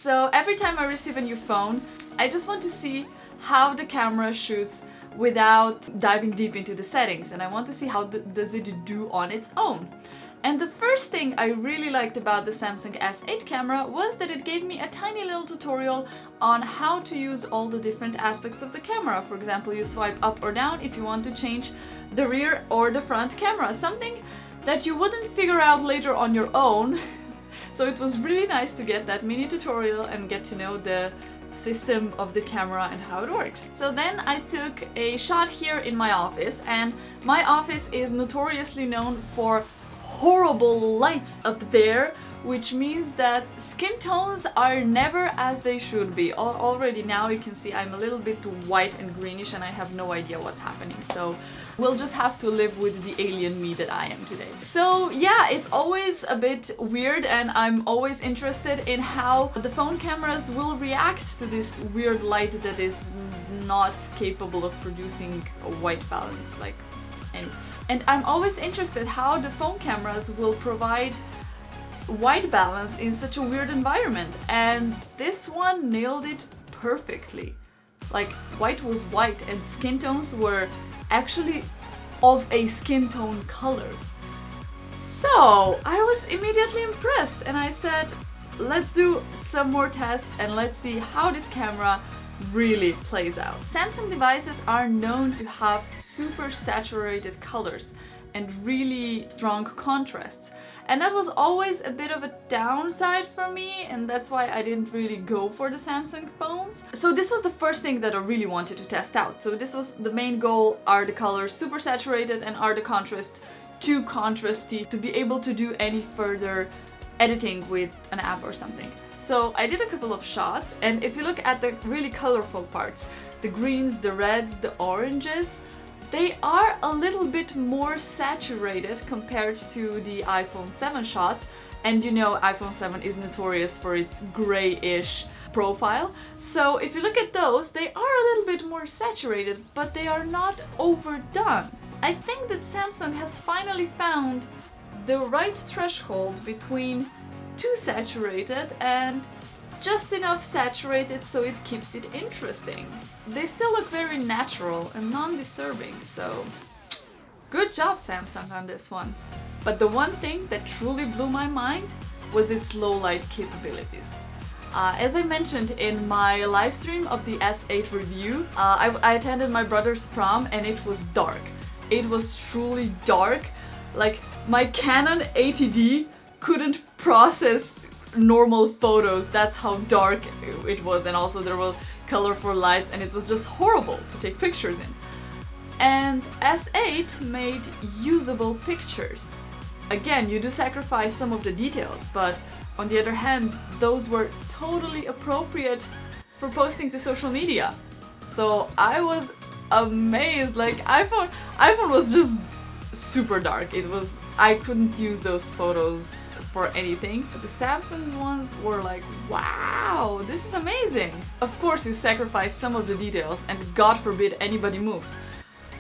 So every time I receive a new phone, I just want to see how the camera shoots without diving deep into the settings, and I want to see how does it do on its own. And the first thing I really liked about the Samsung S8 camera was that it gave me a tiny little tutorial on how to use all the different aspects of the camera. For example, you swipe up or down if you want to change the rear or the front camera, something that you wouldn't figure out later on your own. So it was really nice to get that mini tutorial and get to know the system of the camera and how it works. So then I took a shot here in my office, and my office is notoriously known for horrible lights up there, which means that skin tones are never as they should be. Already now you can see I'm a little bit white and greenish and I have no idea what's happening. So we'll just have to live with the alien me that I am today. So yeah, it's always a bit weird, and I'm always interested in how the phone cameras will react to this weird light that is not capable of producing a white balance like any. And I'm always interested how the phone cameras will provide white balance in such a weird environment, and this one nailed it perfectly. Like, white was white and skin tones were actually of a skin tone color. So I was immediately impressed, and I said, let's do some more tests and let's see how this camera really plays out. Samsung devices are known to have super saturated colors and really strong contrasts, and that was always a bit of a downside for me, and that's why I didn't really go for the Samsung phones. So this was the first thing that I really wanted to test out. So this was the main goal: are the colors super saturated and are the contrast too contrasty to be able to do any further editing with an app or something. So I did a couple of shots, and if you look at the really colorful parts, the greens, the reds, the oranges, they are a little bit more saturated compared to the iPhone 7 shots. And you know, iPhone 7 is notorious for its grayish profile. So if you look at those, they are a little bit more saturated, but they are not overdone. I think that Samsung has finally found the right threshold between too saturated and just enough saturated so it keeps it interesting. They still look very natural and non-disturbing, so good job Samsung on this one. But the one thing that truly blew my mind was its low light capabilities. As I mentioned in my live stream of the S8 review, I attended my brother's prom and it was dark. It was truly dark. Like, my Canon 80D couldn't process normal photos, that's how dark it was, and also there were colorful lights and it was just horrible to take pictures in. And S8 made usable pictures. Again, you do sacrifice some of the details, but on the other hand, those were totally appropriate for posting to social media. So I was amazed. Like, iPhone was just super dark. I couldn't use those photos for anything. But the Samsung ones were like, wow, this is amazing. Of course you sacrifice some of the details and God forbid anybody moves,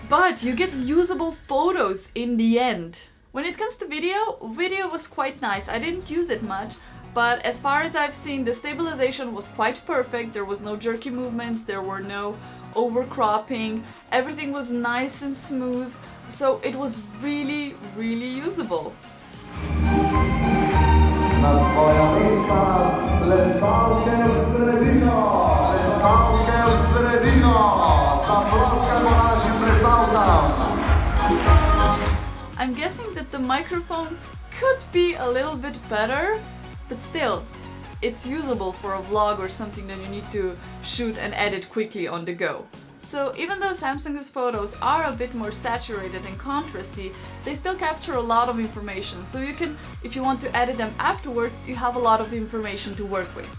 but you get usable photos in the end. When it comes to video was quite nice. I didn't use it much, but as far as I've seen, the stabilization was quite perfect. There was no jerky movements, there were no overcropping, everything was nice and smooth, so it was really, really usable. Na swoja miejsca, Lesałkę Sredino! Lesałkę Sredino! Zaplaskaj po naszym Lesałkam! I'm guessing that the microphone could be a little bit better, but still, it's usable for a vlog or something that you need to shoot and edit quickly on the go. So even though Samsung's photos are a bit more saturated and contrasty, they still capture a lot of information. So you can, if you want to edit them afterwards, you have a lot of information to work with.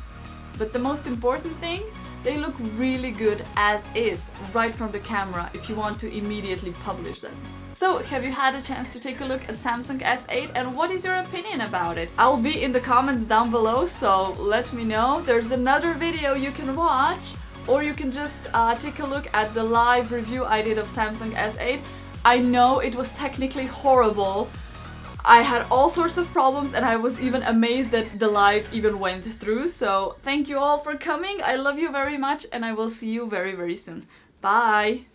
But the most important thing, they look really good as is, right from the camera, if you want to immediately publish them. So, have you had a chance to take a look at Samsung S8 and what is your opinion about it? I'll be in the comments down below, so let me know. There's another video you can watch, or you can just take a look at the live review I did of Samsung S8. I know it was technically horrible. I had all sorts of problems and I was even amazed that the live even went through. So thank you all for coming. I love you very much and I will see you very, very soon. Bye!